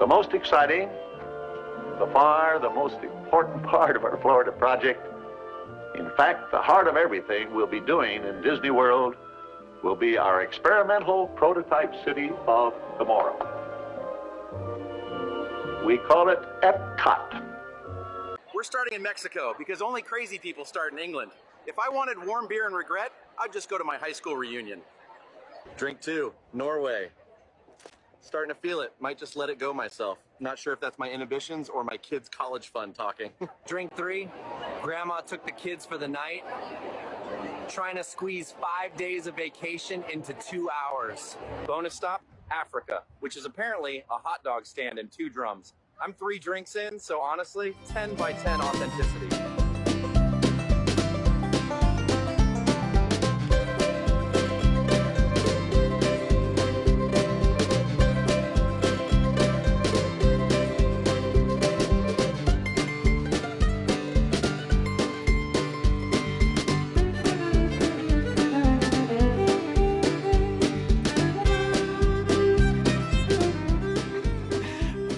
The most exciting, the most important part of our Florida project, in fact, the heart of everything we'll be doing in Disney World, will be our experimental prototype city of tomorrow. We call it Epcot. We're starting in Mexico because only crazy people start in England. If I wanted warm beer and regret, I'd just go to my high school reunion. Drink 2, Norway. Starting to feel it. Might just let it go myself. Not sure if that's my inhibitions or my kids' college fund talking. Drink 3, Grandma took the kids for the night. Trying to squeeze 5 days of vacation into 2 hours. Bonus stop, Africa, which is apparently a hot dog stand and 2 drums. I'm 3 drinks in, so honestly, 10 by 10 authenticity.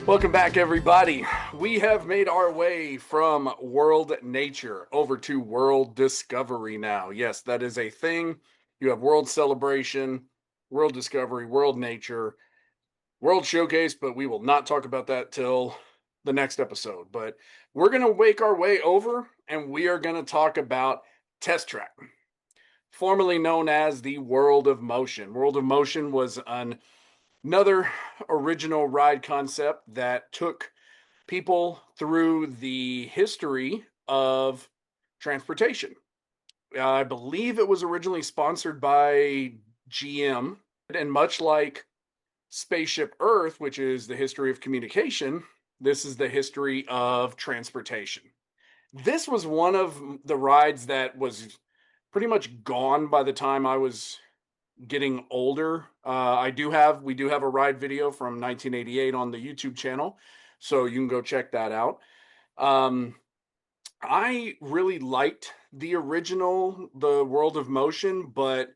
Welcome back, everybody. We have made our way from World Nature over to World Discovery now. Yes, that is a thing. You have World Celebration, World Discovery, World Nature, World Showcase, but we will not talk about that till the next episode. But we're going to make our way over, and we are going to talk about Test Track, formerly known as the World of Motion. World of Motion was another original ride concept that took people through the history of transportation. I believe it was originally sponsored by GM, and much like Spaceship Earth, which is the history of communication, this is the history of transportation. This was one of the rides that was pretty much gone by the time I was getting older. We do have a ride video from 1988 on the YouTube channel, so you can go check that out. I really liked the original, the World of Motion, but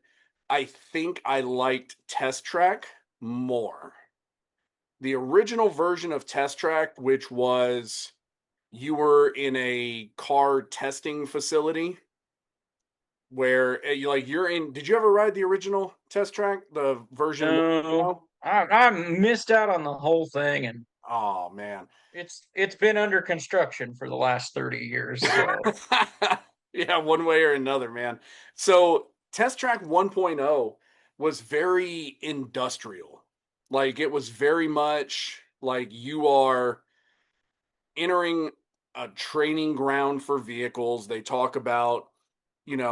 I think I liked Test Track more. The original version of Test Track, which was you were in a car testing facility where you're in. Did you ever ride the original Test Track, the version? No, I missed out on the whole thing, and oh man, it's been under construction for the last 30 years. So. Yeah, one way or another, man. So Test Track 1.0 was very industrial. Like, it was very much like you are entering a training ground for vehicles. They talk about,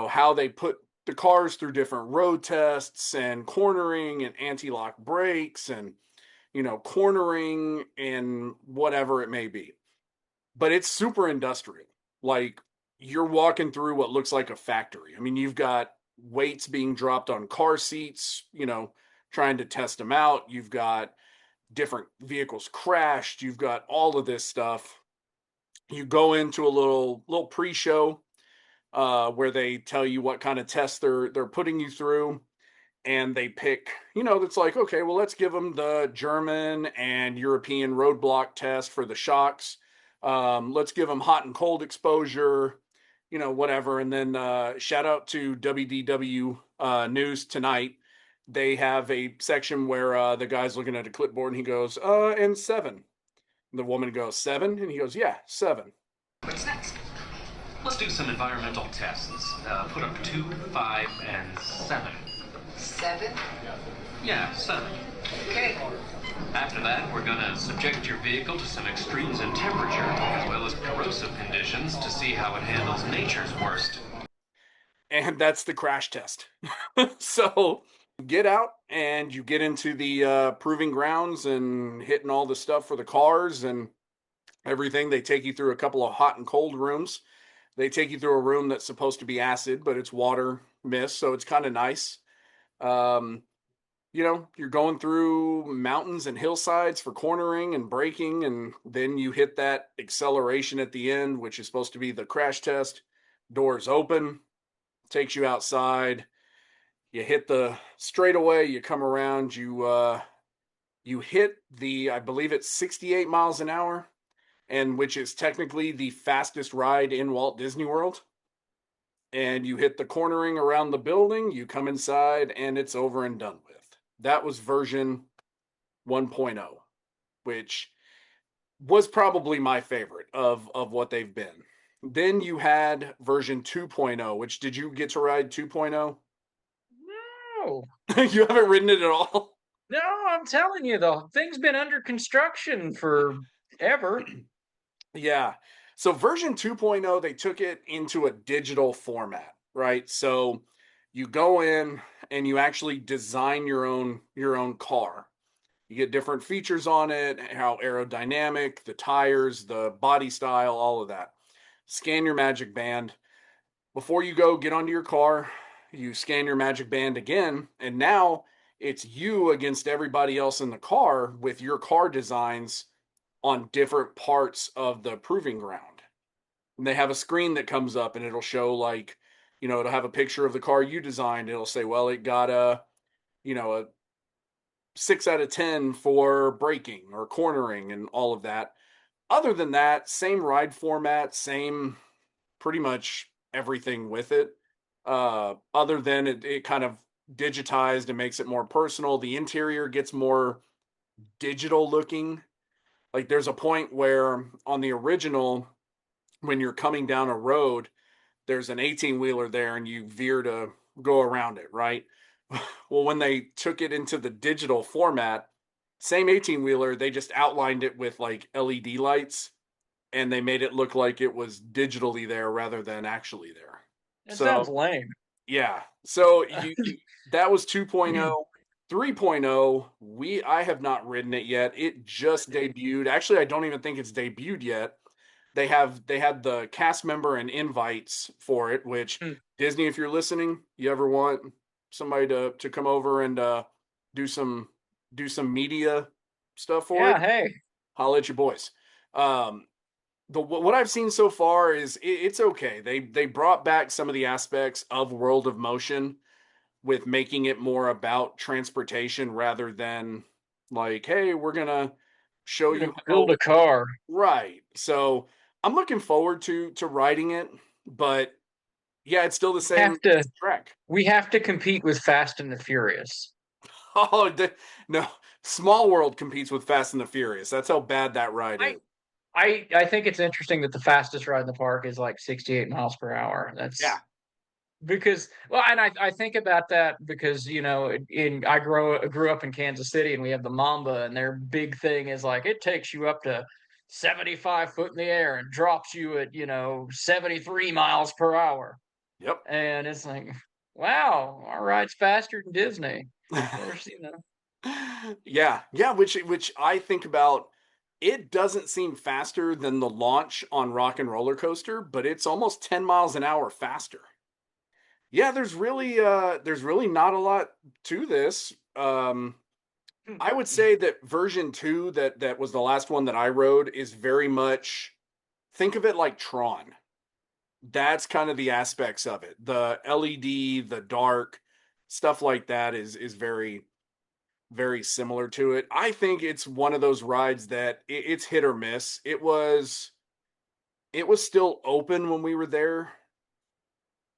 how they put the cars through different road tests and cornering and anti-lock brakes and, cornering and whatever it may be. But it's super industrial. Like, you're walking through what looks like a factory. I mean, you've got weights being dropped on car seats, trying to test them out. You've got different vehicles crashed. You've got all of this stuff. You go into a little pre-show where they tell you what kind of tests they're putting you through, and they pick, it's like, okay, well, let's give them the German and European roadblock test for the shocks. Let's give them hot and cold exposure, whatever. And then shout out to WDW News tonight. They have a section where the guy's looking at a clipboard and he goes, and 7. And the woman goes, 7? And he goes, yeah, 7. What's next? Let's do some environmental tests. Put up 2, 5, and 7. 7? Yeah, 7. Okay. After that, we're going to subject your vehicle to some extremes in temperature, as well as corrosive conditions, to see how it handles nature's worst. And that's the crash test. So get out and you get into the proving grounds and hitting all the stuff for the cars and everything. They take you through a couple of hot and cold rooms. They take you through a room that's supposed to be acid, but it's water mist, so it's kind of nice. You're going through mountains and hillsides for cornering and braking, and then you hit that acceleration at the end, which is supposed to be the crash test. Doors open, takes you outside. You hit the straightaway, you come around, you You hit I believe it's 68 miles an hour, and which is technically the fastest ride in Walt Disney World. And you hit the cornering around the building, you come inside, and it's over and done with. That was version 1.0, which was probably my favorite of what they've been. Then you had version 2.0, which did you get to ride 2.0? No, You haven't ridden it at all? no, I'm telling you, the thing's been under construction for ever. Yeah. So version 2.0, they took it into a digital format, right? So you go in and you actually design your own car. You get different features on it, how aerodynamic, the tires, the body style, all of that. Scan your magic band. Before you go get onto your car, you scan your magic band again, and now it's you against everybody else in the car with your car designs on different parts of the proving ground. And they have a screen that comes up and it'll show like, it'll have a picture of the car you designed. It'll say, well, it got a 6 out of 10 for braking or cornering and all of that. Other than that, same ride format, same pretty much everything with it. Other than it kind of digitized and makes it more personal. The interior gets more digital looking. Like there's a point where on the original, when you're coming down a road, there's an 18-wheeler there and you veer to go around it, right? Well, when they took it into the digital format, same 18-wheeler, they just outlined it with like LED lights and they made it look like it was digitally there rather than actually there. It So, sounds lame. yeah. So that was 2.0. 3.0, I have not ridden it yet. It just debuted. Actually, I don't even think it's debuted yet. They had the cast member and invites for it, which Disney, if you're listening, you ever want somebody to come over and do some media stuff for Yeah, it, hey. holla at your boys. What I've seen so far is it's okay. They brought back some of the aspects of World of Motion with making it more about transportation rather than like, hey, we're gonna show I'm you gonna build how. a car. Right. So I'm looking forward to riding it, but yeah, it's still the same Have to track. we have to compete with Fast and the Furious. Oh no, Small World competes with Fast and the Furious. That's how bad that ride I is. I think it's interesting that the fastest ride in the park is like 68 miles per hour. Yeah. That's because well, and I think about that because in I grew up in Kansas City and we have the Mamba and their big thing is like it takes you up to 75 foot in the air and drops you at 73 miles per hour. Yep. And it's like, wow, our ride's faster than Disney. Of course, Yeah, which I think about. It doesn't seem faster than the launch on Rock and Roller Coaster, but it's almost 10 miles an hour faster. Yeah, there's really not a lot to this. I would say that version 2 that was the last one that I rode is very much, think of it like Tron. That's kind of the aspects of it. The LED, the dark, stuff like that is very very similar to it. I think it's one of those rides that it's hit or miss. It was still open when we were there,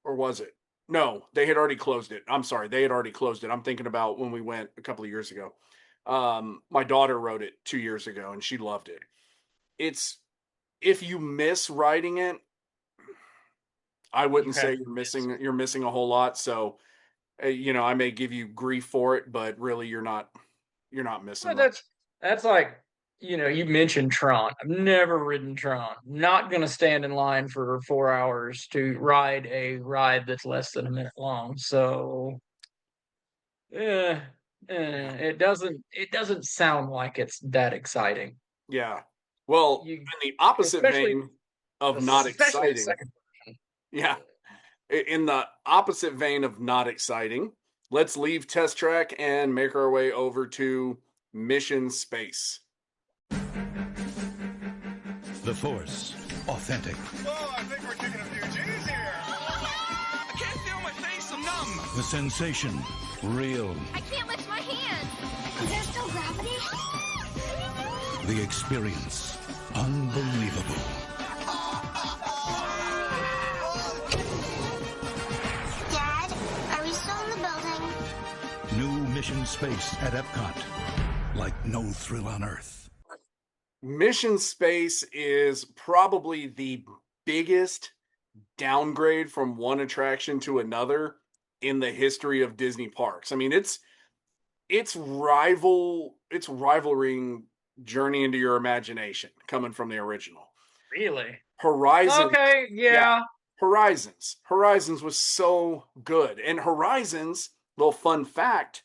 or was it? No, they had already closed it. I'm sorry, they had already closed it. I'm thinking about when we went a couple of years ago. My daughter rode it 2 years ago and she loved it. It's If you miss riding it, I you wouldn't have say you're missing a whole lot. So, I may give you grief for it, but really you're not missing well, much. that's like you mentioned Tron. I've never ridden Tron. Not gonna stand in line for 4 hours to ride a ride that's less than a minute long. So eh, Yeah. it doesn't sound like it's that exciting. Yeah. Well, You in the opposite especially vein of not especially the exciting, second version. yeah, in the opposite vein of not exciting, let's leave Test Track and make our way over to Mission Space. The Force. Authentic. Whoa, I think we're kicking a few G's here. I can't feel my face, I'm numb. The sensation. Real. I can't lift my hand. Is there still gravity? The experience, unbelievable. Dad, are we still in the building? New Mission Space at Epcot. Like no thrill on Earth. Mission Space is probably the biggest downgrade from one attraction to another in the history of Disney parks. I mean, it's rivaling Journey into Your Imagination coming from the original. Really? Horizon. Okay, yeah. Horizons was so good. And Horizons, little fun fact,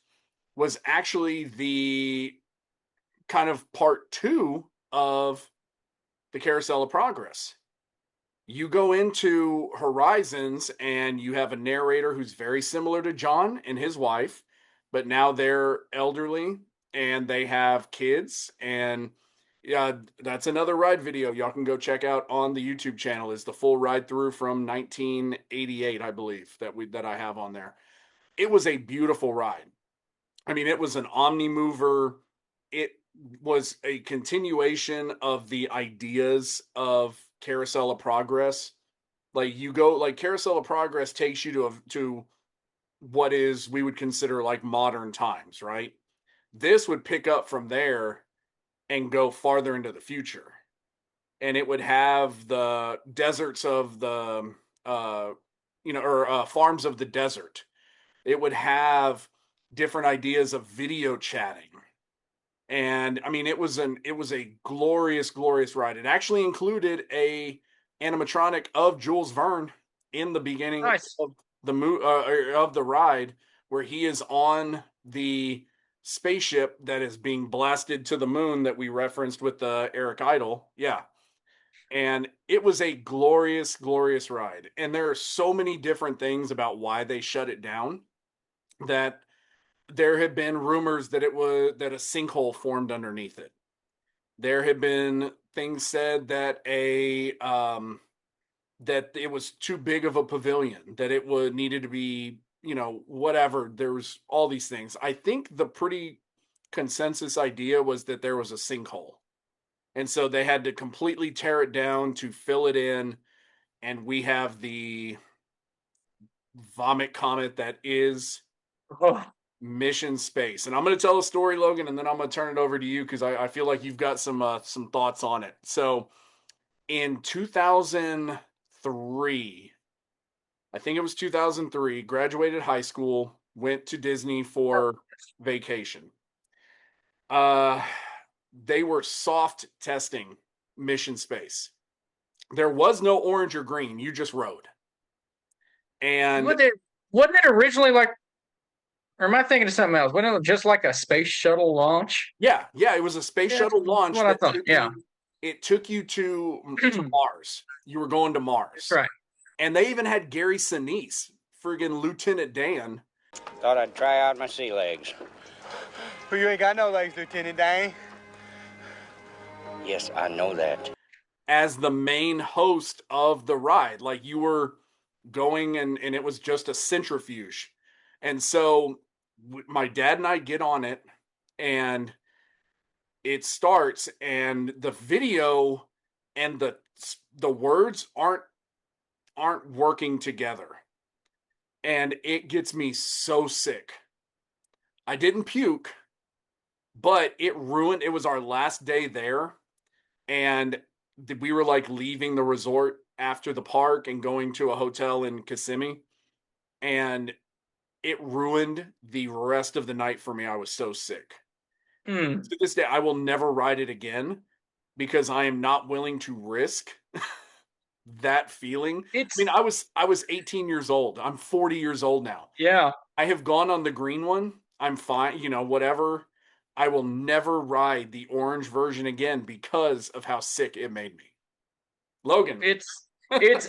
was actually the kind of part 2 of the Carousel of Progress. You go into Horizons and you have a narrator who's very similar to John and his wife, but now they're elderly and they have kids. And yeah, that's another ride video y'all can go check out on the YouTube channel. Is the full ride through from 1988, I believe, that I have on there. It was a beautiful ride. I mean, it was an omni mover. It was a continuation of the ideas of Carousel of Progress. Like Carousel of Progress takes you to what is we would consider like modern times, right? This would pick up from there and go farther into the future. And it would have the deserts of the farms of the desert. It would have different ideas of video chatting. And I mean, it was a glorious, glorious ride. It actually included a animatronic of Jules Verne in the beginning Nice. of the ride, where he is on the spaceship that is being blasted to the moon that we referenced with the Eric Idle. Yeah. And it was a glorious, glorious ride. And there are so many different things about why they shut it down, that there have been rumors that that a sinkhole formed underneath it. There have been things said that that it was too big of a pavilion, that it needed to be, whatever. There was all these things. I think the pretty consensus idea was that there was a sinkhole. And so they had to completely tear it down to fill it in. And we have the vomit comet that is Mission Space. And I'm going to tell a story, Logan, and then I'm going to turn it over to you because I feel like you've got some thoughts on it. So in 2003, I think it was 2003, graduated high school, went to Disney for vacation. They were soft testing Mission Space. There was no orange or green. You just rode. And wasn't it originally like, or am I thinking of something else? Wasn't it just like a space shuttle launch? yeah, it was a space shuttle launch. What I thought. Yeah. It took you to Mars. You were going to Mars. That's right. And they even had Gary Sinise, friggin' Lieutenant Dan. Thought I'd try out my sea legs. Well, you ain't got no legs, Lieutenant Dan. Yes, I know that. As the main host of the ride. Like, you were going and it was just a centrifuge. And so my dad and I get on it and it starts, and the video and the words aren't working together. And it gets me so sick. I didn't puke, but it was our last day there. And we were like leaving the resort after the park and going to a hotel in Kissimmee. And it ruined the rest of the night for me. I was so sick. To this day, I will never ride it again because I am not willing to risk that feeling. I mean, I was 18 years old. I'm 40 years old now. Yeah. I have gone on the green one. I'm fine, whatever. I will never ride the orange version again because of how sick it made me. Logan. It's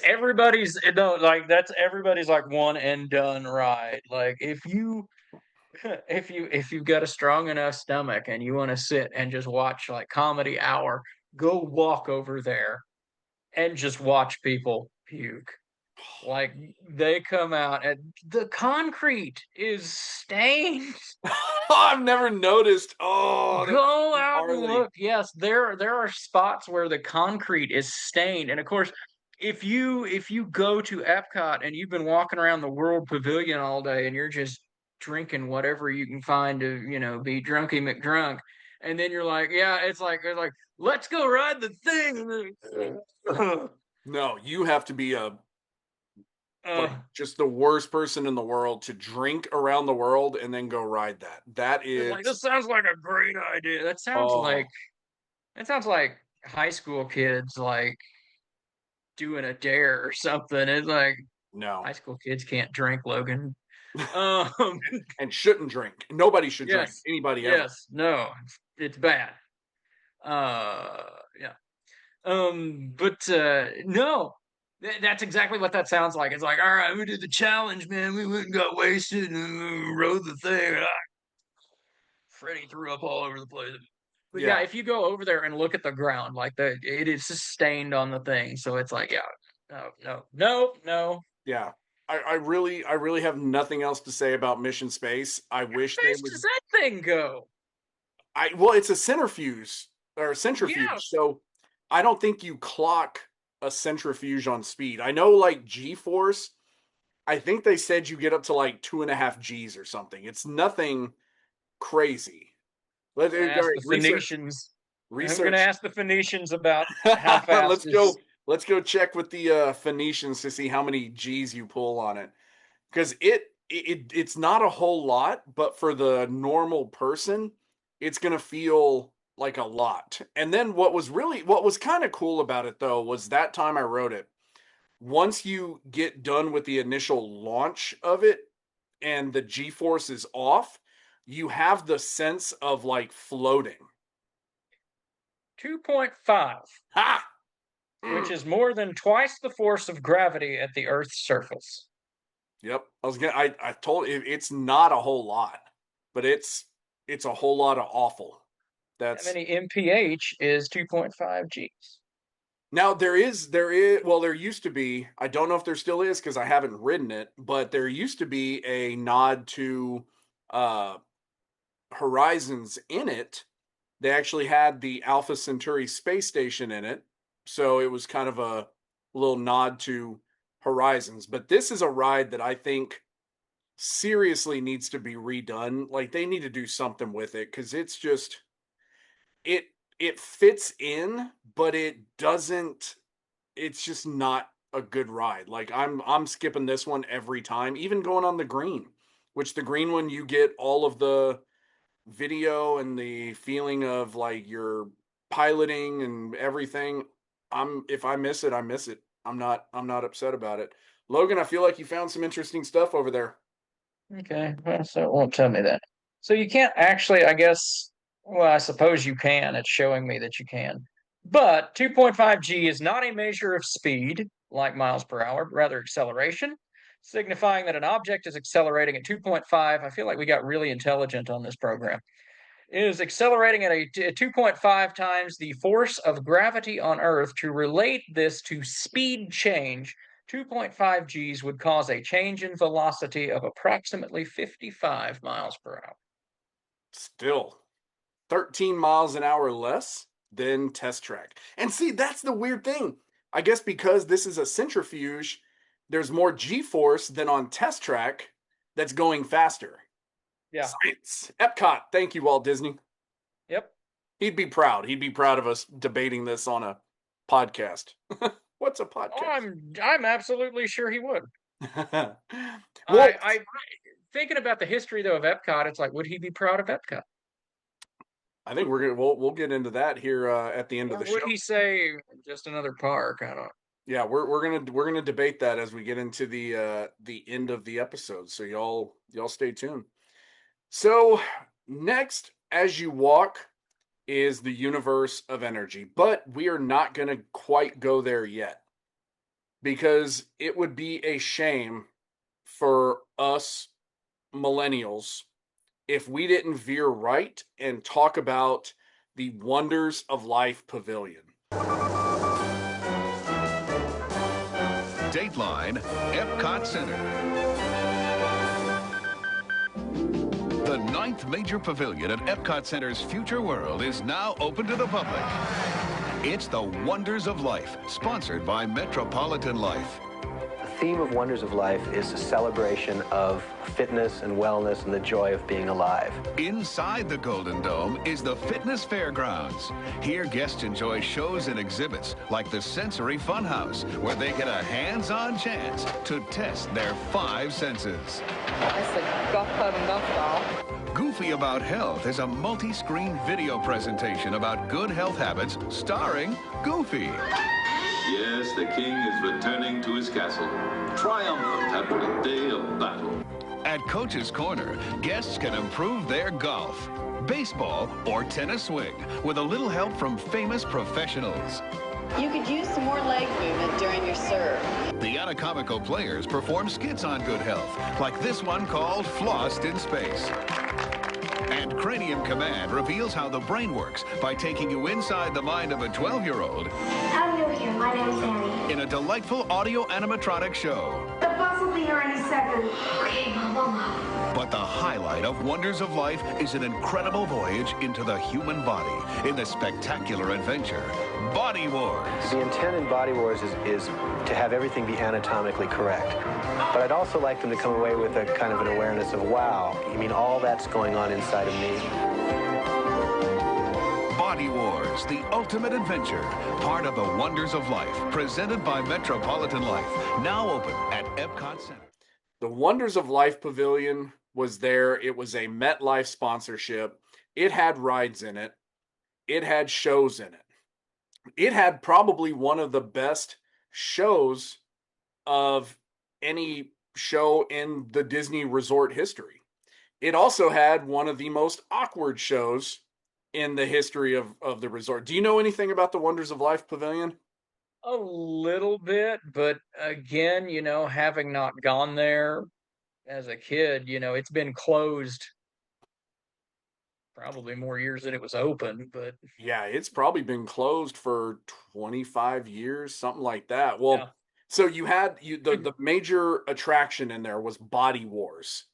everybody's that's everybody's like one and done ride. Like if you've got a strong enough stomach and you want to sit and just watch like Comedy Hour, go walk over there and just watch people puke. Like they come out and the concrete is stained. I've never noticed. Oh, that's Go out and gnarly. look. Yes, there are spots where the concrete is stained. And of course, if you go to Epcot and you've been walking around the World Pavilion all day and you're just drinking whatever you can find to, be drunky McDrunk, and then you're like, yeah, it's like, let's go ride the thing. No, you have to be like just the worst person in the world to drink around the world and then go ride that. That It's is like, this sounds like a great idea. oh That sounds like high school kids like doing a dare or something. It's like no. high school kids can't drink, Logan. Um, And shouldn't drink. Nobody should drink. yes, Anybody ever. yes, no, it's bad. Yeah. But no, that's exactly what that sounds like. It's like, all right, we did the challenge, man. We went and got wasted and rode the thing. Freddie threw up all over the place. But yeah, Yeah. if you go over there and look at the ground, like it is sustained on the thing, so it's like, yeah, no, no, no, no. Yeah. I really have nothing else to say about Mission Space. I wish Where they does would that thing go? well, it's a centrifuge. Yeah, So I don't think you clock a centrifuge on speed. I know like G-force, I think they said you get up to like 2.5 G's or something. It's nothing crazy. All ask right, the research. Phoenicians. I'm gonna Research. ask the Phoenicians about how fast let's is. go. Let's go check with the Phoenicians to see how many G's you pull on it, because it's not a whole lot, but for the normal person, it's gonna feel like a lot. And then what was kind of cool about it though was that time I wrote it. Once you get done with the initial launch of it and the G-force is off, you have the sense of like floating. 2.5, Ha! which is more than twice the force of gravity at the Earth's surface. Yep. I told it's not a whole lot, but it's a whole lot of awful. How That's many mph is 2.5 Gs? now there used to be, I don't know if there still is because I haven't ridden it, but there used to be a nod to uh Horizons in it. They actually had the Alpha Centauri space station in it. So it was kind of a little nod to Horizons. But this is a ride that I think seriously needs to be redone. Like they need to do something with it because it's just it it fits in, but it doesn't. It's just not a good ride. Like I'm skipping this one every time, even going on the green, which the green one you get all of the video and the feeling of like you're piloting and everything. If I miss it, I miss it. I'm not upset about it. Logan, I feel like you found some interesting stuff over there. Okay, well, so it won't tell me that. So you can't actually, I guess, well, I suppose you can. It's showing me that you can. But 2.5 G is not a measure of speed, like miles per hour, but rather acceleration, signifying that an object is accelerating at 2.5. I feel like we got really intelligent on this program. It is accelerating at a 2.5 times the force of gravity on Earth. To relate this to speed change, 2.5 Gs would cause a change in velocity of approximately 55 miles per hour. Still 13 miles an hour less than test track. And see, that's the weird thing. I guess because this is a centrifuge, there's more G-force than on test track that's going faster. Yeah. Science. Epcot. Thank you, Walt Disney. Yep. He'd be proud. He'd be proud of us debating this on a podcast. What's a podcast? Oh, I'm absolutely sure he would. well, I thinking about the history though of Epcot, it's like, would he be proud of Epcot? I think we'll get into that here at the end of the show. Would he say just another park? I don't. Yeah, we're gonna debate that as we get into the end of the episode. So y'all stay tuned. So next, as you walk, is the universe of energy, but we are not gonna quite go there yet because it would be a shame for us millennials if we didn't veer right and talk about the Wonders of Life Pavilion. Dateline, Epcot Center. The 9th major pavilion at Epcot Center's Future World is now open to the public. It's the Wonders of Life, sponsored by Metropolitan Life. The theme of Wonders of Life is a celebration of fitness and wellness and the joy of being alive. Inside the Golden Dome is the Fitness Fairgrounds. Here, guests enjoy shows and exhibits like the Sensory Funhouse, where they get a hands-on chance to test their 5 senses. It's like golf club and golf ball. Goofy About Health is a multi-screen video presentation about good health habits starring Goofy. Yes, the king is returning to his castle, triumphant after a day of battle. At Coach's Corner, guests can improve their golf, baseball, or tennis swing with a little help from famous professionals. You could use some more leg movement during your serve. The anatomical players perform skits on good health, like this one called Flossed in Space. And Cranium Command reveals how the brain works by taking you inside the mind of a 12-year-old. I'm new here. My name's Annie. In a delightful audio animatronic show. The bus will be here any second. Okay, Mama. But the highlight of Wonders of Life is an incredible voyage into the human body in the spectacular adventure, Body Wars. The intent in Body Wars is to have everything be anatomically correct. But I'd also like them to come away with a kind of an awareness of, wow, you mean all that's going on inside of me? Body Wars, the ultimate adventure, part of the Wonders of Life, presented by Metropolitan Life, now open at Epcot Center. The Wonders of Life Pavilion was there. It was a MetLife sponsorship. It had rides in it. It had shows in it. It had probably one of the best shows of any show in the Disney resort history. It also had one of the most awkward shows in the history of the resort. Do you know anything about the Wonders of Life Pavilion? A little bit, but again, having not gone there as a kid, it's been closed probably more years than it was open, but yeah, it's probably been closed for 25 years, something like that. Well, yeah. So you had the major attraction in there was Body Wars.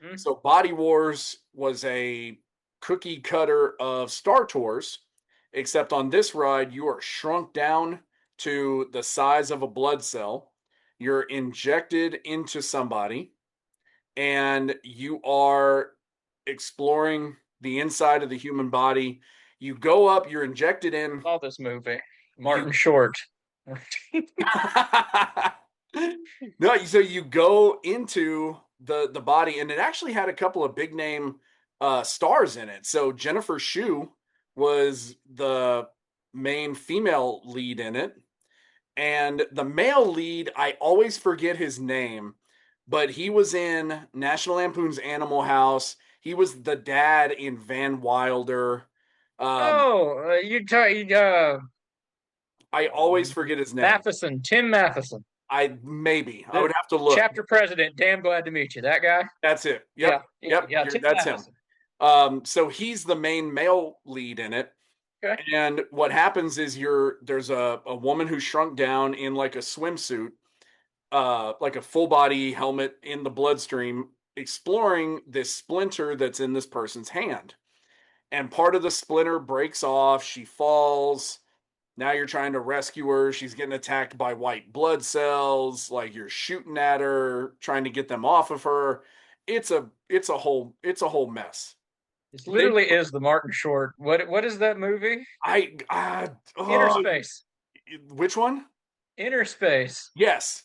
Mm-hmm. So Body Wars was a cookie cutter of Star Tours, except on this ride, you are shrunk down to the size of a blood cell. You're injected into somebody, and you are exploring the inside of the human body. You go up, you're injected in. I saw this movie, Martin Short. No, so you go into the body, and it actually had a couple of big name stars in it. So Jennifer Shue was the main female lead in it, and the male lead, I always forget his name, but he was in National Lampoon's Animal House. He was the dad in Van Wilder. I always forget his name. Tim Matheson. I would have to look. Chapter president. Damn glad to meet you. That guy. That's it. Yep. Yeah. That's Matheson. Him. So he's the main male lead in it. Okay. And what happens is there's a woman who's shrunk down in like a swimsuit, like a full body helmet in the bloodstream, exploring this splinter that's in this person's hand. And part of the splinter breaks off. She falls. Now you're trying to rescue her. She's getting attacked by white blood cells. Like you're shooting at her, trying to get them off of her. It's a whole mess. It literally is the Martin Short. What is that movie? Inner Space. Which one? Inner Space. Yes.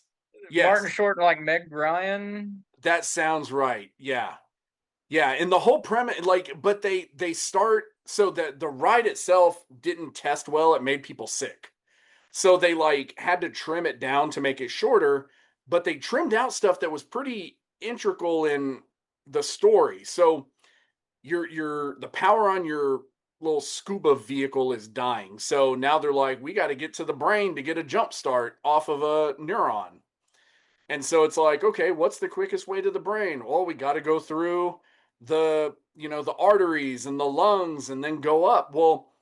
Martin Short and like Meg Ryan. That sounds right. Yeah. And the whole premise, but they start, so that the ride itself didn't test well. It made people sick. So they had to trim it down to make it shorter, but they trimmed out stuff that was pretty integral in the story. So the power on your little scuba vehicle is dying. So now they're like, we got to get to the brain to get a jump start off of a neuron. And so it's like, okay, what's the quickest way to the brain? Well, we got to go through the arteries and the lungs and then go up. Well,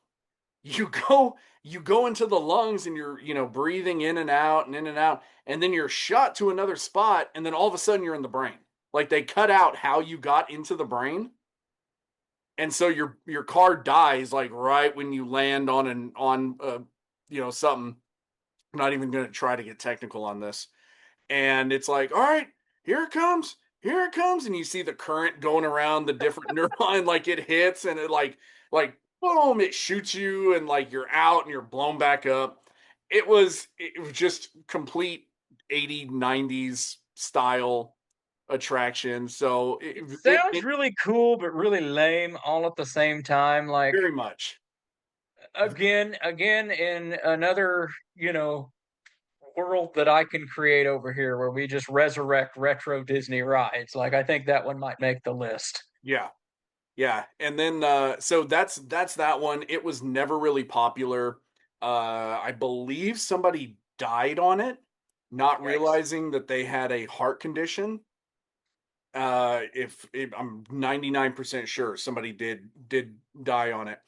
you go into the lungs and you're, breathing in and out and in and out, and then you're shot to another spot, and then all of a sudden you're in the brain. Like they cut out how you got into the brain. And so your car dies like right when you land on something. I'm not even going to try to get technical on this. And it's like, all right, here it comes, and you see the current going around the different neuron, like it hits, and it like boom, it shoots you, and like you're out and you're blown back up. It was just complete 80s, 90s style attraction. So It sounds really cool, but really lame all at the same time. Like very much. Again, in another, world that I can create over here where we just resurrect retro Disney rides. Like I think that one might make the list. Yeah. Yeah. And then so that's that one. It was never really popular. I believe somebody died on it, not realizing that they had a heart condition. If I'm 99% sure somebody did die on it.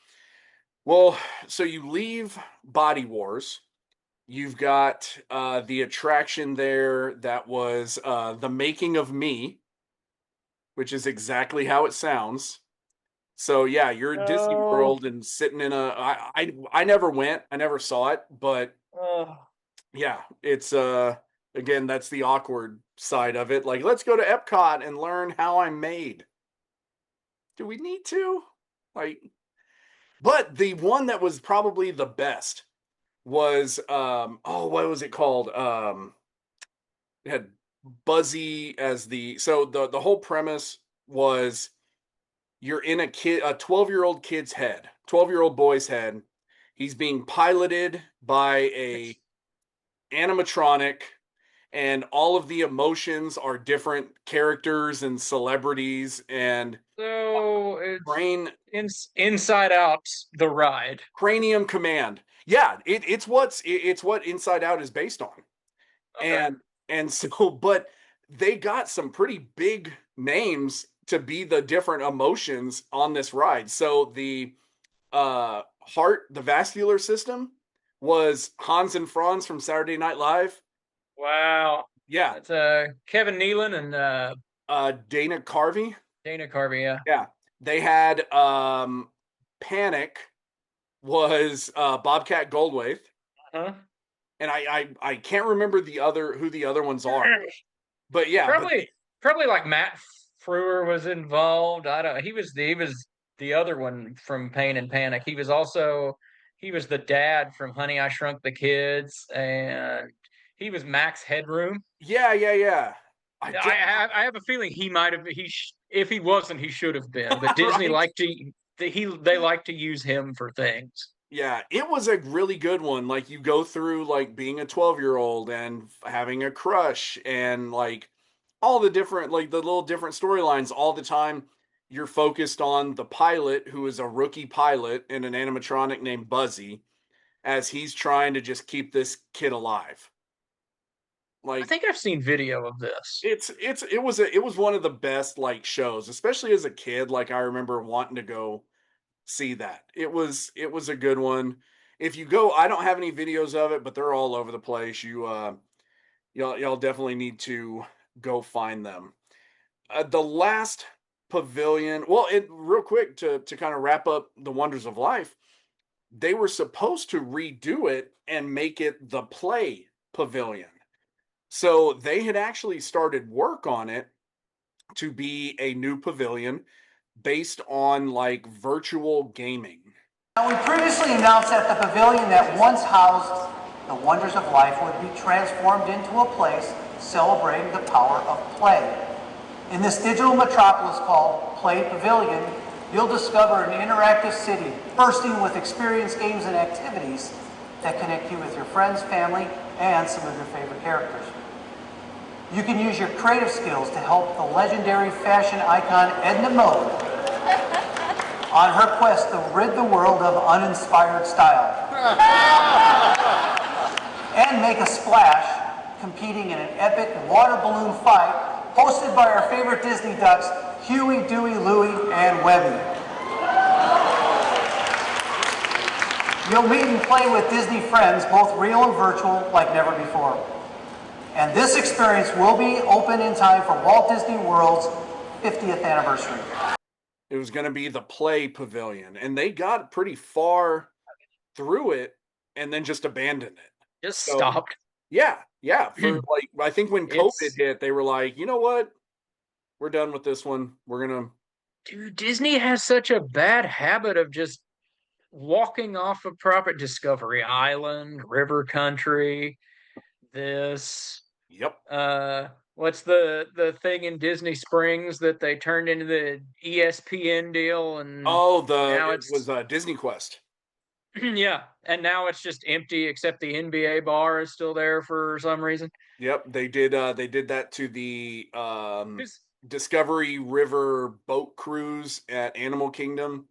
Well, so you leave Body Wars. You've got the attraction there that was the Making of Me, which is exactly how it sounds. So yeah, you're at Disney World and sitting in I never went, I never saw it, but yeah, it's again, that's the awkward side of it. Like, let's go to Epcot and learn how I'm made. Do we need to? Like, but the one that was probably the best was what was it called? It had Buzzy as the whole premise was you're in a 12-year-old kid's head, 12-year-old boy's head. He's being piloted by a animatronic, and all of the emotions are different characters and celebrities, and so it's Inside Out, the ride. Cranium Command. Yeah, it's what Inside Out is based on. Okay. And so, but they got some pretty big names to be the different emotions on this ride. So the heart, the vascular system was Hans and Franz from Saturday Night Live. Wow. Yeah. It's Kevin Nealon and Dana Carvey. Yeah. Yeah. They had Panic was Bobcat Goldthwait. Uh-huh. And I can't remember who the other ones are. But yeah. Probably like Matt Frewer was involved. I don't he was the other one from Pain and Panic. He was the dad from Honey, I Shrunk the Kids, and he was Max Headroom. Yeah. I have a feeling he might have. If he wasn't, he should have been. But Disney liked to. They like to use him for things. Yeah, it was a really good one. Like you go through like being a 12-year-old and having a crush and like all the different like the little different storylines all the time. You're focused on the pilot who is a rookie pilot and an animatronic named Buzzy as he's trying to just keep this kid alive. Like I think I've seen video of this. It was one of the best like shows, especially as a kid. Like I remember wanting to go see that. It was a good one. If you go, I don't have any videos of it, but they're all over the place. Y'all definitely need to go find them. The last pavilion, well, real quick to kind of wrap up the Wonders of Life, they were supposed to redo it and make it the Play Pavilion. So they had actually started work on it to be a new pavilion based on like virtual gaming. Now, we previously announced that the pavilion that once housed the Wonders of Life would be transformed into a place celebrating the power of play. In this digital metropolis called Play Pavilion, you'll discover an interactive city bursting with experience, games, and activities that connect you with your friends, family, and some of your favorite characters. You can use your creative skills to help the legendary fashion icon Edna Mode on her quest to rid the world of uninspired style. And make a splash competing in an epic water balloon fight hosted by our favorite Disney ducks, Huey, Dewey, Louie, and Webby. You'll meet and play with Disney friends, both real and virtual, like never before. And this experience will be open in time for Walt Disney World's 50th anniversary. It was going to be the Play Pavilion, and they got pretty far through it and then just abandoned it. Just stopped. Yeah. For like, I think when COVID hit, they were like, you know what? We're done with this one. We're going to. Dude, Disney has such a bad habit of just walking off of property. Discovery Island, River Country, this. Yep. What's the thing in Disney Springs that they turned into the ESPN deal? And it was Disney Quest. Yeah, and now it's just empty except the NBA bar is still there for some reason. Yep, they did that to the Discovery River boat cruise at Animal Kingdom.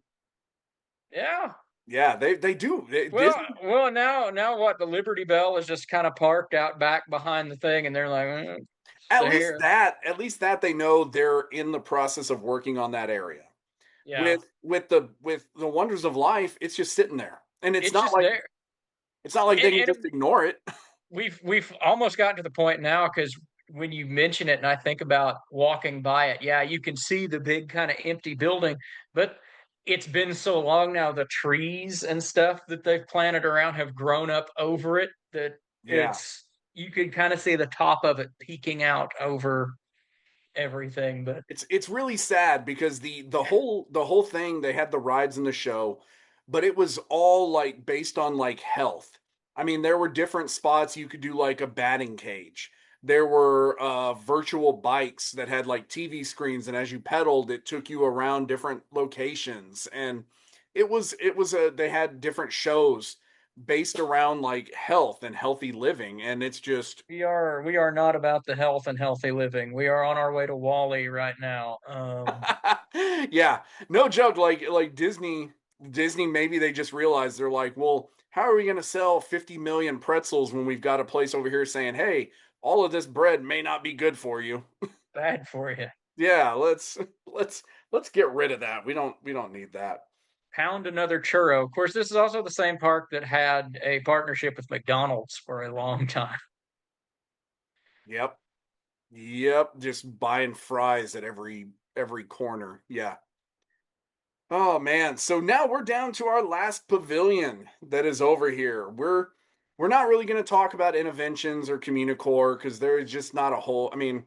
Yeah, they do. Well, now what? The Liberty Bell is just kind of parked out back behind the thing, and they're like, at least that they know they're in the process of working on that area. Yeah. With the Wonders of Life, it's just sitting there, and it's not like there. It's not like they can just ignore it. We've almost gotten to the point now because when you mention it and I think about walking by it, yeah, you can see the big kind of empty building, but it's been so long now, the trees and stuff that they've planted around have grown up over it that you can kind of see the top of it peeking out over everything. But it's really sad because the whole thing, they had the rides in the show, but it was all like based on like health. I mean, there were different spots you could do like a batting cage. There were virtual bikes that had like TV screens, and as you pedaled, it took you around different locations. And they had different shows based around like health and healthy living, and it's just we are not about the health and healthy living. We are on our way to Wall-E right now. Yeah, no joke. Like Disney, maybe they just realized, they're like, well, how are we going to sell 50 million pretzels when we've got a place over here saying, hey, all of this bread may not be good for you. Bad for you. Yeah, let's get rid of that. We don't need that. Pound another churro. Of course, this is also the same park that had a partnership with McDonald's for a long time. Yep. Just buying fries at every corner. Yeah. Oh man. So now we're down to our last pavilion that is over here. We're not really going to talk about Interventions or Communicore because there's just not a whole. I mean,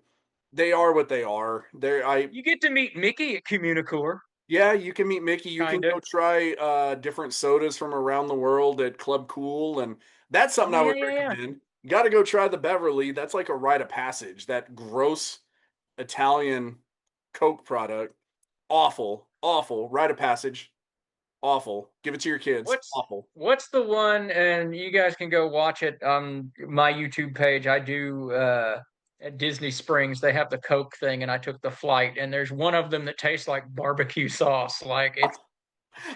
they are what they are. You get to meet Mickey at Communicore. Yeah, you can meet Mickey. You can go try different sodas from around the world at Club Cool, and that's something I would recommend. You got to go try the Beverly. That's like a rite of passage. That gross Italian Coke product. Awful rite of passage. Awful. Give it to your kids. Awful. What's the one? And you guys can go watch it on my YouTube page. I do at Disney Springs. They have the Coke thing, and I took the flight. And there's one of them that tastes like barbecue sauce. Like it's.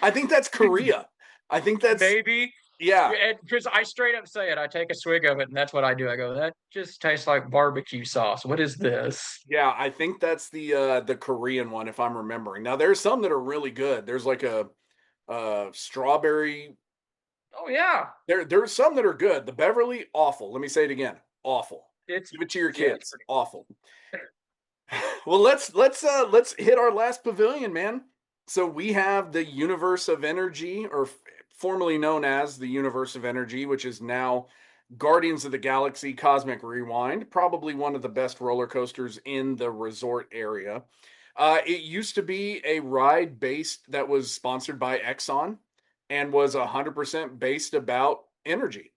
I think that's Korea. I think that's maybe. Yeah. Because I straight up say it. I take a swig of it, and that's what I do. I go, that just tastes like barbecue sauce. What is this? Yeah, I think that's the Korean one, if I'm remembering. Now, there's some that are really good. There's like a strawberry. Oh yeah. There's some that are good. The Beverly, awful. Let me say it again. Awful. Give it to your kids. Awful. Well, let's hit our last pavilion, man. So we have the Universe of Energy, or formerly known as the Universe of Energy, which is now Guardians of the Galaxy Cosmic Rewind, probably one of the best roller coasters in the resort area. It used to be a ride that was sponsored by Exxon and was 100% based about energy.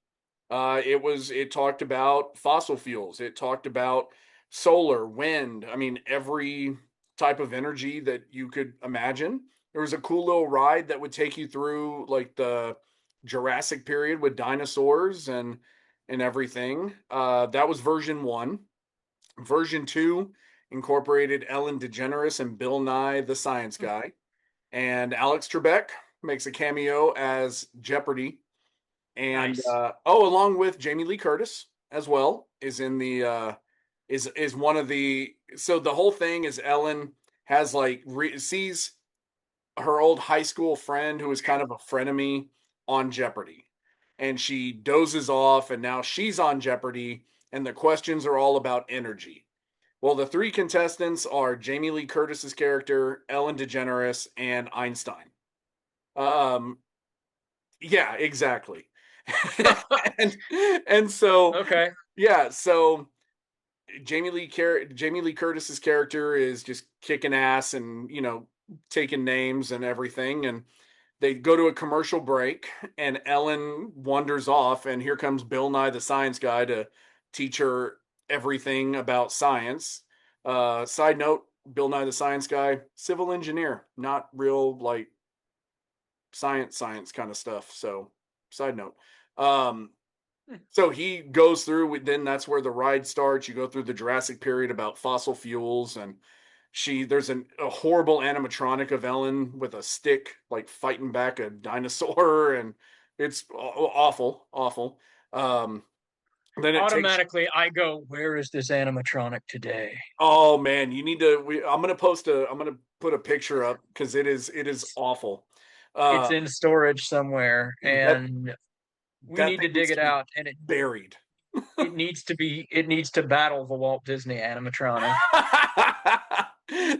It talked about fossil fuels. It talked about solar, wind. I mean, every type of energy that you could imagine. There was a cool little ride that would take you through like the Jurassic period with dinosaurs and everything. That was version 1. Version 2 incorporated Ellen DeGeneres and Bill Nye the Science Guy. And Alex Trebek makes a cameo as Jeopardy. And along with Jamie Lee Curtis as well is in the is one of the. So the whole thing is Ellen has like sees her old high school friend who is kind of a frenemy on Jeopardy. And she dozes off, and now she's on Jeopardy, and the questions are all about energy. Well, the three contestants are Jamie Lee Curtis's character, Ellen DeGeneres, and Einstein. Um, yeah, exactly. and so Okay. yeah, so Jamie Lee Curtis's character is just kicking ass and taking names and everything, and they go to a commercial break, and Ellen wanders off, and here comes Bill Nye the Science Guy to teach her everything about science. Side note: Bill Nye the Science Guy, civil engineer, not real like science kind of stuff. So, side note. So he goes through, then that's where the ride starts. You go through the Jurassic period about fossil fuels, and there's a horrible animatronic of Ellen with a stick, like fighting back a dinosaur, and it's awful, awful. Then it takes. Automatically, I go, where is this animatronic today? Oh man, you need to. I'm gonna put a picture up because it is awful. It's in storage somewhere, That and we that need to thing dig needs it to be out. And buried. it needs to battle the Walt Disney animatronic.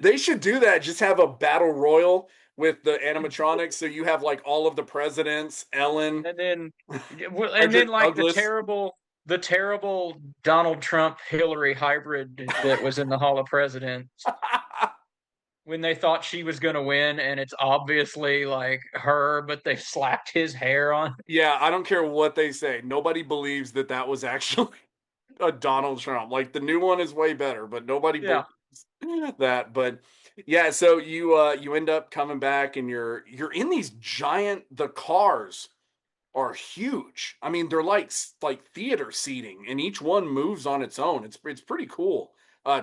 They should do that. Just have a battle royal with the animatronics, so you have like all of the presidents, Ellen, and then Frederick like Douglass. the terrible Donald Trump Hillary hybrid that was in the Hall of Presidents when they thought she was going to win, and it's obviously like her, but they slapped his hair on. Yeah, I don't care what they say. Nobody believes that was actually a Donald Trump. Like the new one is way better, but nobody Yeah. believes that. But yeah, so you end up coming back, and you're in these giant. The cars are huge. I mean, they're like theater seating, and each one moves on its own. It's pretty cool.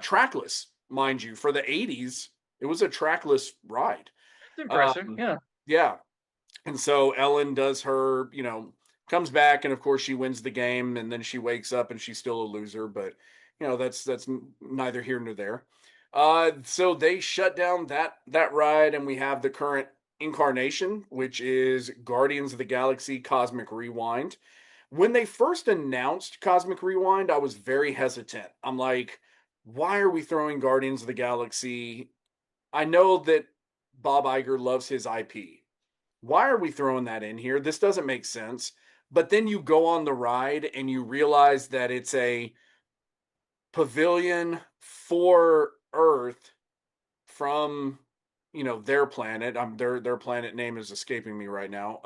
Trackless, mind you, for the '80s, it was a trackless ride. It's impressive. Yeah. Yeah. And so Ellen does her, comes back, and of course she wins the game, and then she wakes up and she's still a loser, but that's neither here nor there. So they shut down that ride, and we have the current incarnation, which is Guardians of the Galaxy Cosmic Rewind. When they first announced Cosmic Rewind, I was very hesitant. I'm like, why are we throwing Guardians of the Galaxy? I know that Bob Iger loves his IP. Why are we throwing that in here? This doesn't make sense. But then you go on the ride and you realize that it's a pavilion for Earth from their planet. Their planet name is escaping me right now.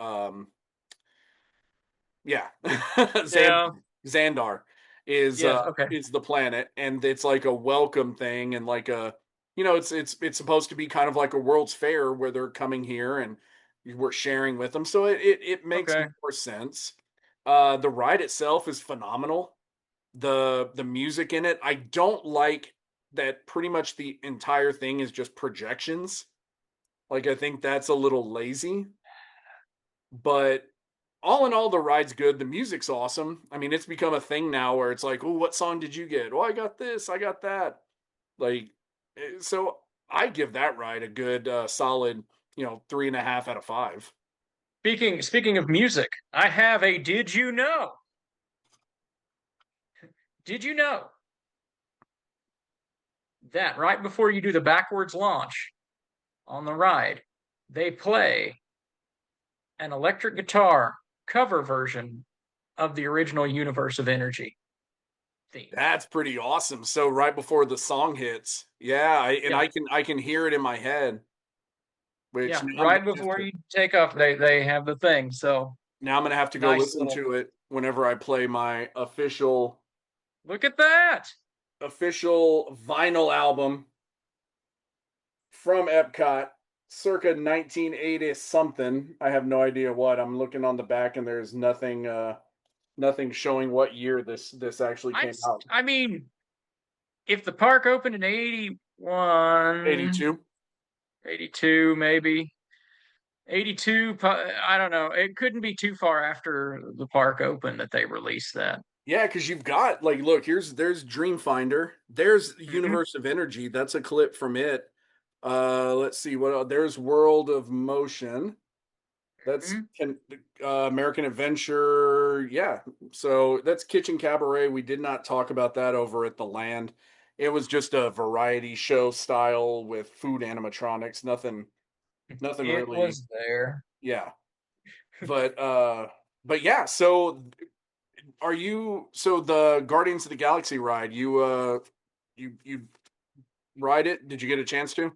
Yeah. Yeah. Xandar is Yes. Okay. is the planet, and it's like a welcome thing, and like it's supposed to be kind of like a World's Fair where they're coming here and we're sharing with them, so it makes Okay. more sense. The ride itself is phenomenal. The music in it, I don't like that pretty much the entire thing is just projections. Like, I think that's a little lazy, but all in all, the ride's good. The music's awesome. I mean, it's become a thing now where it's like, oh, what song did you get? Oh, I got this, I got that. Like, so I give that ride a good solid 3.5 out of 5. Speaking of music, I have a did you know? Did you know that right before you do the backwards launch on the ride, they play an electric guitar cover version of the original Universe of Energy theme? That's pretty awesome. So right before the song hits, yeah, I can hear it in my head. Which Yeah, now right before you take off, they have the thing. So now I'm gonna have to go nice listen little. to it whenever I play my official Look at that. official vinyl album from Epcot, circa 1980 something. I have no idea what. I'm looking on the back, and there's nothing showing what year this actually came out. I mean, if the park opened in 81, 82. 82 maybe. 82, I don't know. It couldn't be too far after the park opened that they released that. Yeah, because you've got like, look, there's Dreamfinder, there's Universe of Energy. That's a clip from it. Let's see what there's World of Motion. That's American Adventure. Yeah. So that's Kitchen Cabaret. We did not talk about that over at the Land. It was just a variety show style with food animatronics. Nothing It really. was there. Yeah. But yeah, so so the Guardians of the Galaxy ride, you ride it? Did you get a chance to?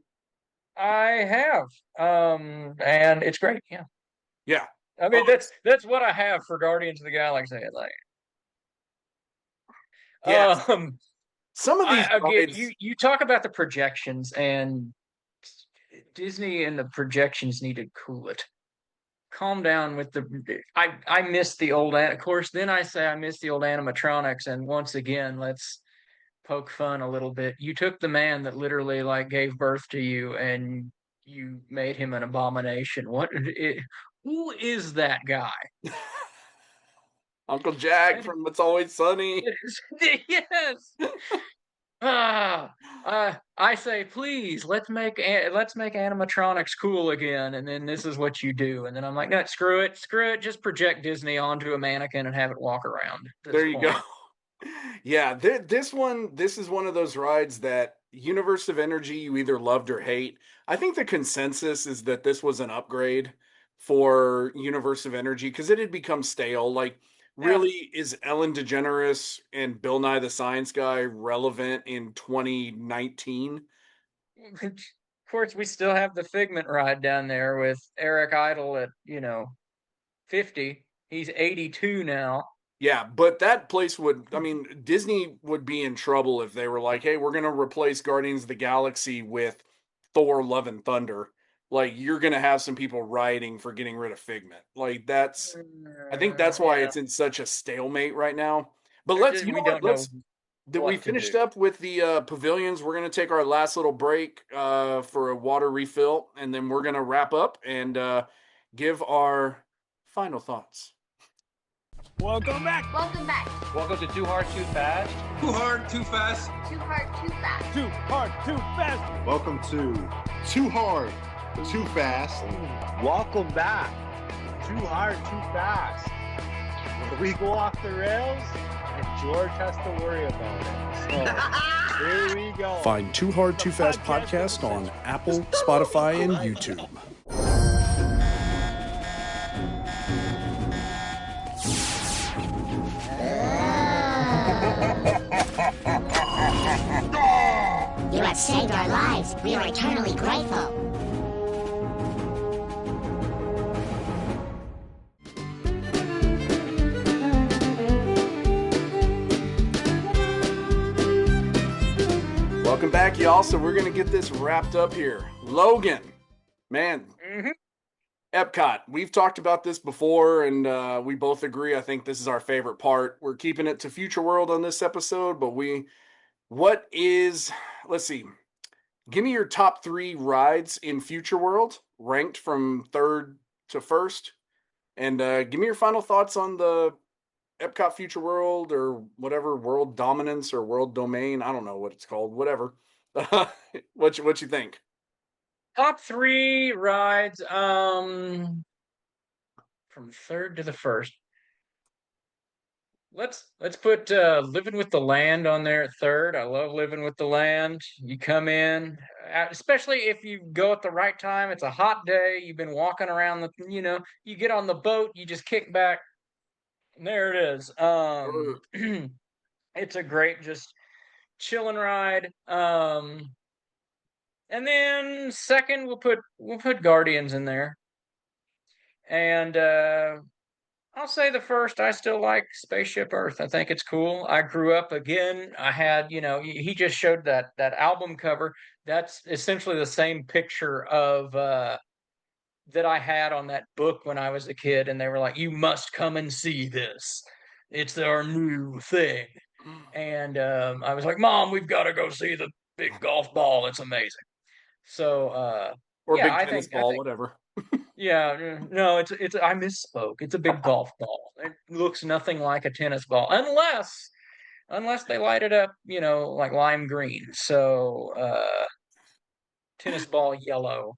I have. And it's great. Yeah. Yeah. I mean, that's what I have for Guardians of the Galaxy. Like, yes. Some of these again, rides, you talk about the projections, and Disney and the projections need to cool it. Calm down with the. I miss the old. Of course, then I say I miss the old animatronics, and once again, let's poke fun a little bit. You took the man that literally like gave birth to you, and you made him an abomination. Who is that guy? Uncle Jack from It's Always Sunny. Yes. I say, please, let's make animatronics cool again, and then this is what you do, and then I'm like, no, screw it, just project Disney onto a mannequin and have it walk around. At this There you point. go. Yeah, this is one of those rides that Universe of Energy you either loved or hate. I think the consensus is that this was an upgrade for Universe of Energy because it had become stale. Like, really, is Ellen DeGeneres and Bill Nye the Science Guy relevant in 2019? Of course, we still have the Figment ride down there with Eric Idle at 50. He's 82 now. Yeah, but that place Disney would be in trouble if they were like, hey, we're going to replace Guardians of the Galaxy with Thor Love and Thunder. Like, you're going to have some people rioting for getting rid of Figment. Like, I think that's why it's in such a stalemate right now. But we finished up with the pavilions. We're going to take our last little break for a water refill, and then we're going to wrap up and give our final thoughts. Welcome back. Welcome back. Welcome to Too Hard, Too Fast. Too hard, too fast. Too hard, too fast. Too hard, too fast. Welcome to Too Hard, Too Fast. Welcome back. Too hard, too fast. Where we go off the rails and George has to worry about it. So here we go. Find Too Hard, Too Fast podcast on Apple, Spotify, and YouTube. You have saved our lives. We are eternally grateful. Welcome back, y'all. So we're going to get this wrapped up here. Logan, man, Epcot. We've talked about this before, and we both agree. I think this is our favorite part. We're keeping it to Future World on this episode, but let's see. Give me your top 3 rides in Future World, ranked from 3rd to 1st. And give me your final thoughts on the Epcot Future World or whatever, World Dominance or World Domain. I don't know what it's called, whatever. What you think? Top 3 rides, from 3rd to the 1st. Let's put Living with the Land on there at 3rd. I love Living with the Land. You come in, especially if you go at the right time. It's a hot day. You've been walking around you get on the boat, you just kick back, and there it is. It's a great, just chilling ride. And then 2nd, we'll put Guardians in there. And I'll say the 1st, I still like Spaceship Earth. I think it's cool. I grew up again. I had, he just showed that album cover. That's essentially the same picture of that I had on that book when I was a kid, and they were like, "You must come and see this. It's our new thing." And I was like, "Mom, we've got to go see the big golf ball. It's amazing." So or big tennis ball, whatever. Yeah, no, it's I misspoke. It's a big golf ball. It looks nothing like a tennis ball unless they light it up, like lime green. So tennis ball yellow.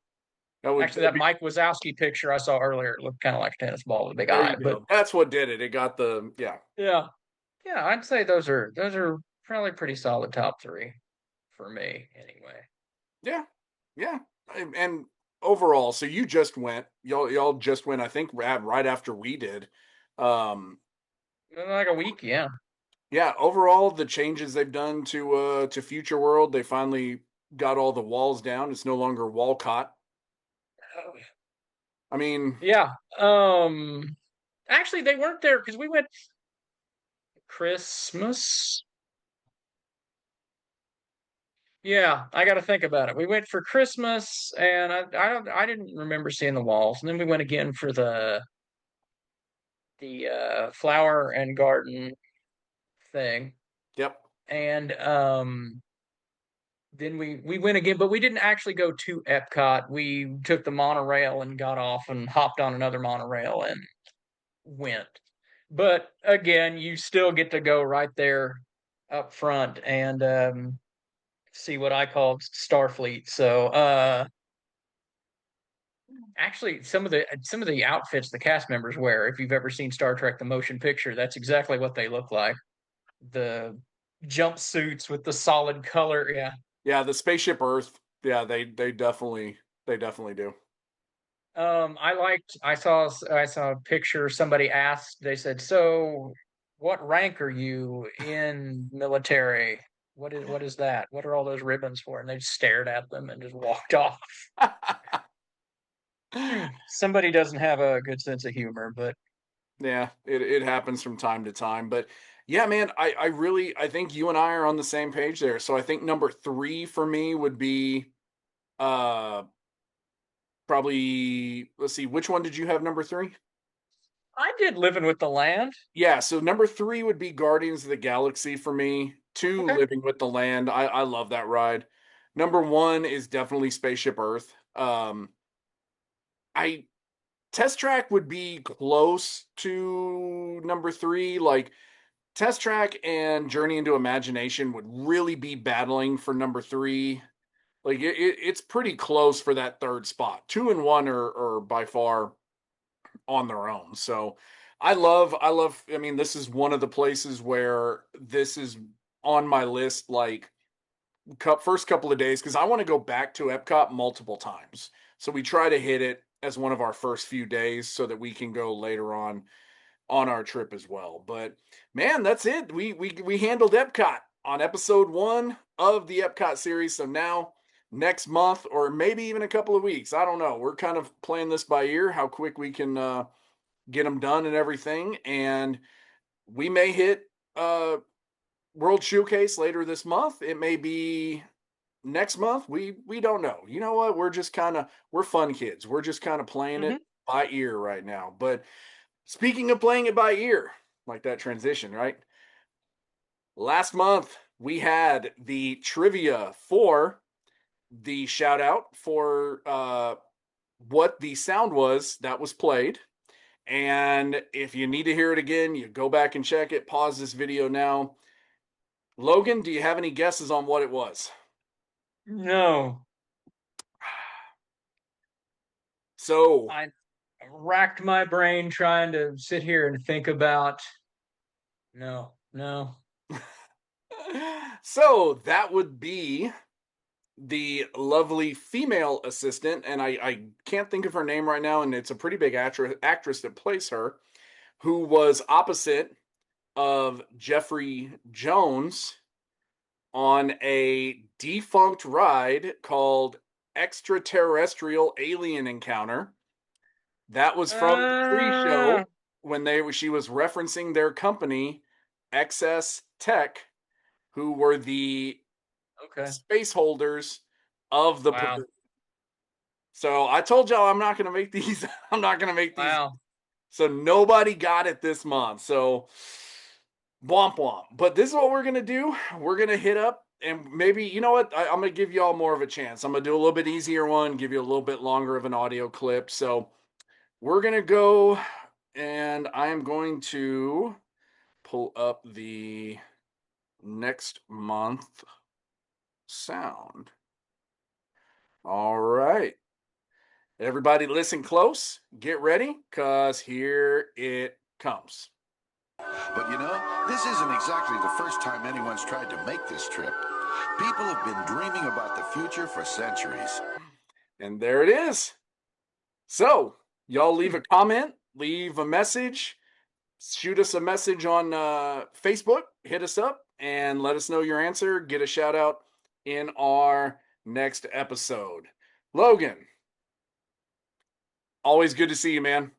Actually, that Mike Wazowski picture I saw earlier looked kind of like a tennis ball with a big there eye. you But go. That's what did it. It got the yeah, I'd say those are probably pretty solid top three for me anyway. Yeah. And overall, so you just went. Y'all just went. I think right after we did. Like a week, yeah. Yeah. Overall, the changes they've done to Future World, they finally got all the walls down. It's no longer Walcott. I mean, Yeah. Actually, they weren't there because we went Christmas. Yeah, I got to think about it. We went for Christmas, and I didn't remember seeing the walls. And then we went again for the flower and garden thing. Yep. And then we went again, but we didn't actually go to Epcot. We took the monorail and got off and hopped on another monorail and went. But again, you still get to go right there up front and see what I called Starfleet. So actually some of the outfits the cast members wear, if you've ever seen Star Trek the motion picture, that's exactly what they look like. The jumpsuits with the solid color, yeah. Yeah, the Spaceship Earth. Yeah, they definitely do. I saw a picture somebody asked, they said, "So what rank are you in military? What is that? What are all those ribbons for?" And they just stared at them and just walked off. Somebody doesn't have a good sense of humor, but Yeah, it happens from time to time. But yeah, man, I think you and I are on the same page there. So I think number 3 for me would be uh probably, let's see, which one did you have number 3? I did Living with the Land. Yeah, so number 3 would be Guardians of the Galaxy for me. 2, Okay. Living with the Land. I love that ride. Number 1 is definitely Spaceship Earth. I Test Track would be close to number 3. Like Test Track and Journey into Imagination would really be battling for number 3. Like it's pretty close for that third spot. 2 and 1 are by far on their own. So I love. I mean, this is one of the places where this is on my list. Like first couple of days, because I want to go back to Epcot multiple times. So we try to hit it as one of our first few days so that we can go later on our trip as well. But man, that's it. We handled Epcot on episode 1 of the Epcot series. So now next month, or maybe even a couple of weeks, I don't know. We're kind of playing this by ear, how quick we can get them done and everything. And we may hit World Showcase later this month. It may be next month. We don't know. You know what? We're fun kids. We're just kind of playing it by ear right now. But speaking of playing it by ear, like that transition, right? Last month we had the trivia for the shout out for what the sound was that was played. And if you need to hear it again, you go back and check it. Pause this video now. Logan, do you have any guesses on what it was? No. So I racked my brain trying to sit here and think about. No. So that would be the lovely female assistant, and I can't think of her name right now, and it's a pretty big actress that plays her, who was opposite of Jeffrey Jones on a defunct ride called Extraterrestrial Alien Encounter. That was from the pre-show when she was referencing their company, XS Tech, who were the space holders of the pavilion. So I told y'all I'm not going to make these. I'm not going to make these. Wow. So nobody got it this month. So womp womp. But this is what we're going to do. We're going to hit up, and maybe, you know what? I'm going to give y'all more of a chance. I'm going to do a little bit easier one, give you a little bit longer of an audio clip. So we're going to go, and I am going to pull up the next month sound. All right. Everybody listen close, get ready, because here it comes. But you know, this isn't exactly the first time anyone's tried to make this trip. People have been dreaming about the future for centuries. And there it is. So, y'all leave a comment, leave a message, shoot us a message on Facebook, hit us up, and let us know your answer. Get a shout out in our next episode. Logan, always good to see you, man.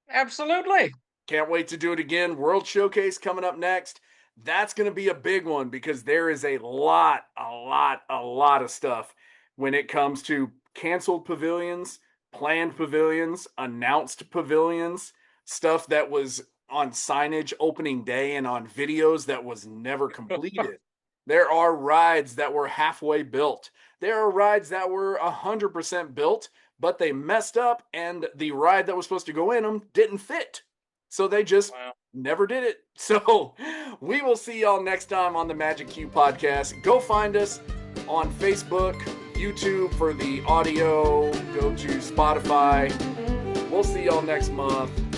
Absolutely. Can't wait to do it again. World Showcase coming up next. That's going to be a big one because there is a lot of stuff when it comes to canceled pavilions, planned pavilions, announced pavilions, stuff that was on signage opening day and on videos that was never completed. There are rides that were halfway built. There are rides that were 100% built, but they messed up and the ride that was supposed to go in them didn't fit. So they just never did it. So we will see y'all next time on the Magic Cube podcast. Go find us on Facebook, YouTube for the audio. Go to Spotify. We'll see y'all next month.